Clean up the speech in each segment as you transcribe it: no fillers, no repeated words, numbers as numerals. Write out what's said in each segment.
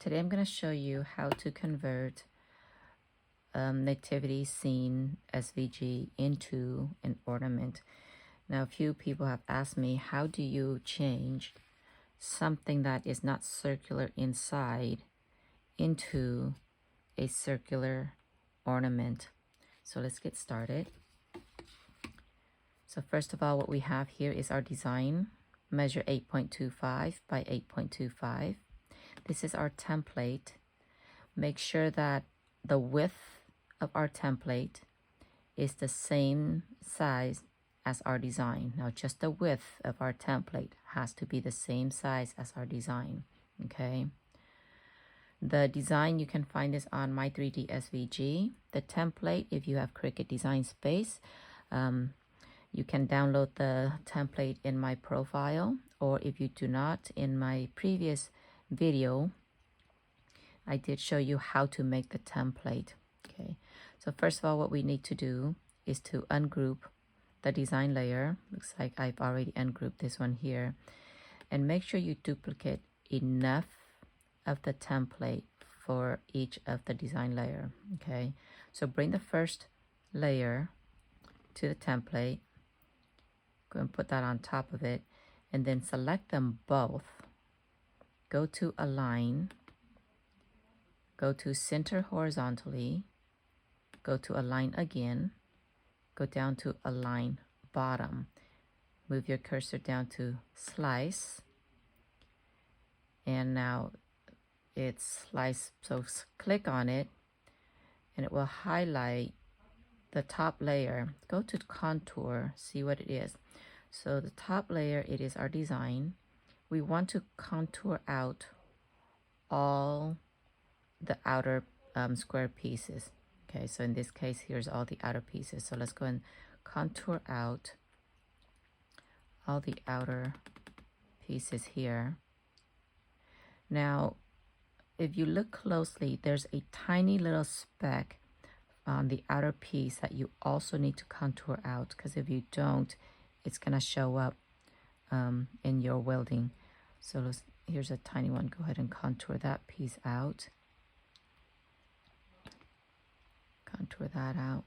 Today I'm going to show you how to convert Nativity scene SVG into an ornament. Now, a few people have asked me, how do you change something that is not circular inside into a circular ornament? So let's get started. So first of all, what we have here is our design. Measure 8.25 by 8.25. This is our template. Make sure that the width of our template is the same size as our design. Now, just the width of our template has to be the same size as our design, okay? The design, you can find this on My 3D SVG. The template, if you have Cricut Design Space, you can download the template in my profile, or if you do not, in my previous video, I did show you how to make the template. Okay, so first of all, what we need to do is to ungroup the design layer. Looks like I've already ungrouped this one here. And make sure you duplicate enough of the template for each of the design layer. Okay, so bring the first layer to the template. Go and put that on top of it, and then select them both. Go to Align. Go to Center Horizontally. Go to Align again. Go down to Align Bottom. Move your cursor down to Slice. And now it's sliced, so click on it and it will highlight the top layer. Go to Contour, see what it is. So the top layer, it is our design. We want to contour out all the outer square pieces. Okay, so in this case, here's all the outer pieces. So let's go and contour out all the outer pieces here. Now, if you look closely, there's a tiny little speck on the outer piece that you also need to contour out, because if you don't, it's gonna show up in your welding. So here's a tiny one. Go ahead and contour that piece out. Contour that out.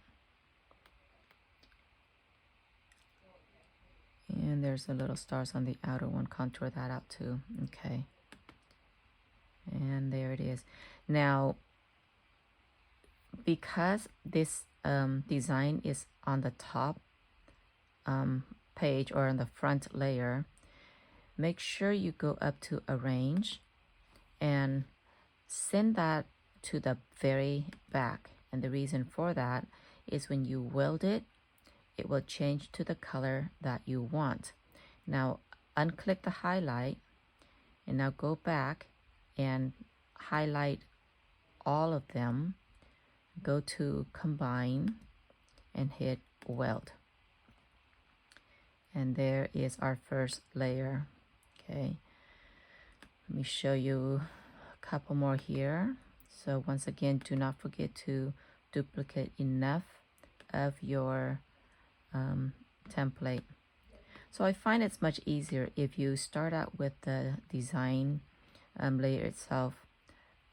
And there's the little stars on the outer one. Contour that out too. Okay. And there it is. Now, because this design is on the top page or on the front layer, make sure you go up to Arrange and send that to the very back. And the reason for that is when you weld it, it will change to the color that you want. Now, unclick the highlight and now go back and highlight all of them. Go to Combine and hit Weld. And there is our first layer. Okay, let me show you a couple more here. So once again, do not forget to duplicate enough of your template. So I find it's much easier if you start out with the design layer itself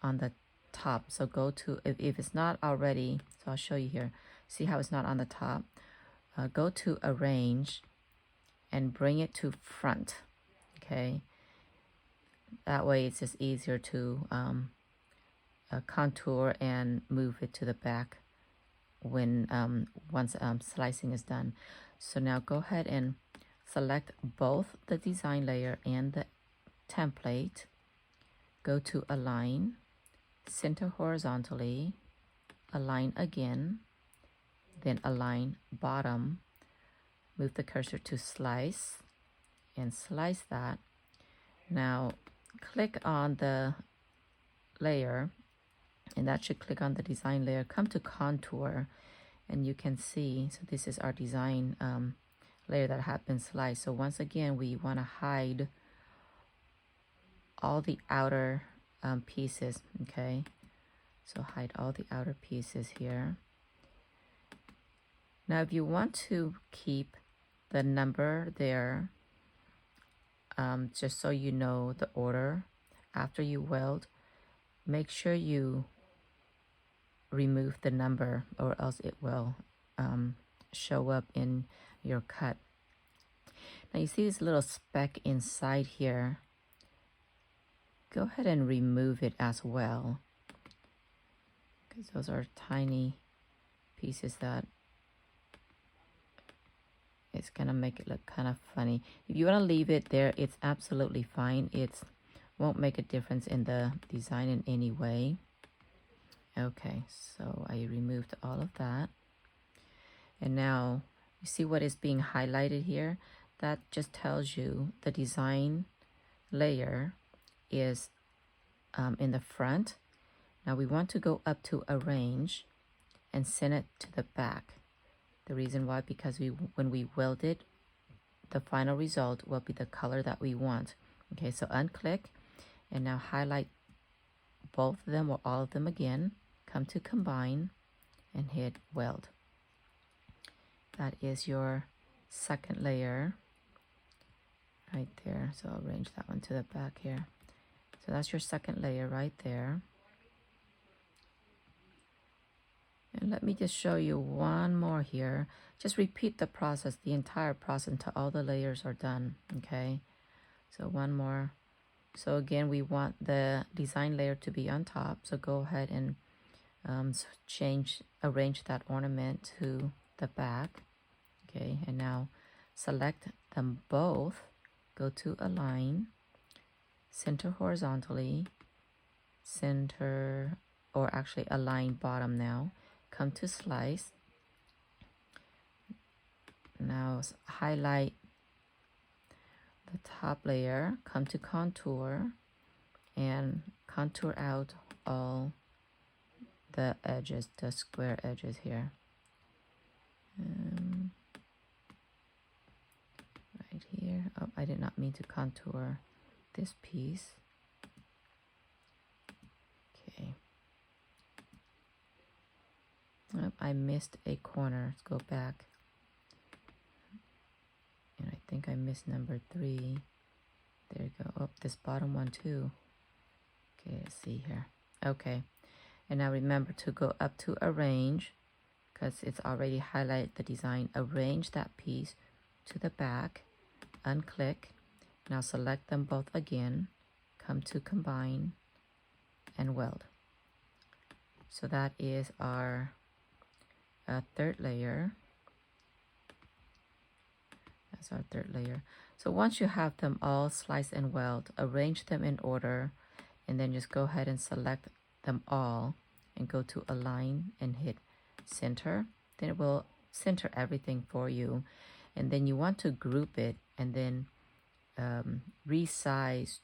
on the top. So go to, if it's not already, so I'll show you here. See how it's not on the top? Go to Arrange and bring it to front. Okay, that way it's just easier to contour and move it to the back when once slicing is done. So now go ahead and select both the design layer and the template. Go to Align, Center Horizontally, Align again, then Align Bottom. Move the cursor to Slice and slice that. Now click on the layer, and that should click on the design layer. Come to Contour, and you can see, so this is our design layer that had been sliced. So once again, we want to hide all the outer pieces. Okay, so hide all the outer pieces here. Now, if you want to keep the number there, just so you know the order after you weld, make sure you remove the number or else it will show up in your cut. Now you see this little speck inside here. Go ahead and remove it as well, because those are tiny pieces that it's gonna make it look kind of funny. If you want to leave it there, it's absolutely fine. It won't make a difference in the design in any way. Okay, so I removed all of that. And now you see what is being highlighted here? That just tells you the design layer is in the front. Now we want to go up to arrange and send it to the back. The reason why, because when we weld it, the final result will be the color that we want. Okay, so unclick and now highlight both of them or all of them again. Come to combine and hit weld. That is your second layer right there. So I'll arrange that one to the back here. So that's your second layer right there. And let me just show you one more here. Just repeat the process, the entire process, until all the layers are done, okay? So one more. So again, we want the design layer to be on top. So go ahead and arrange that ornament to the back, okay? And now select them both, go to align, center horizontally, center, or actually align bottom now. Come to slice. Now highlight the top layer, come to contour and contour out all the edges, the square edges here. Right here. Oh, I did not mean to contour this piece. Okay. Oh, I missed a corner. Let's go back. And I think I missed number 3. There you go. Oh, this bottom one too. Okay, let's see here. Okay. And now remember to go up to arrange, because it's already highlighted the design. Arrange that piece to the back. Unclick. Now select them both again. Come to combine and weld. So that is our third layer. That's our third layer. So once you have them all sliced and weld, arrange them in order, and then just go ahead and select them all and go to align and hit center. Then it will center everything for you. And then you want to group it and then resize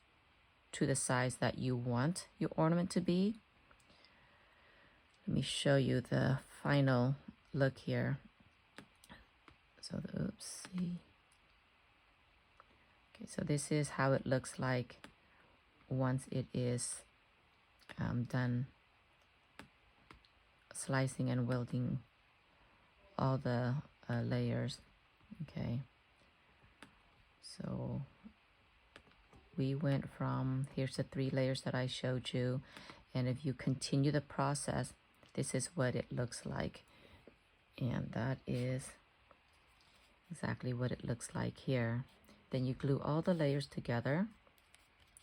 to the size that you want your ornament to be. Let me show you the final look here. So oopsie. Okay, so this is how it looks like once it is done slicing and welding all the layers. Okay, so we went from, here's the 3 layers that I showed you, and if you continue the process, this is what it looks like. And that is exactly what it looks like here. Then you glue all the layers together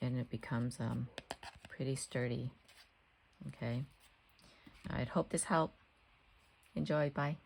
and it becomes pretty sturdy. Okay, I hope this helped. Enjoy. Bye.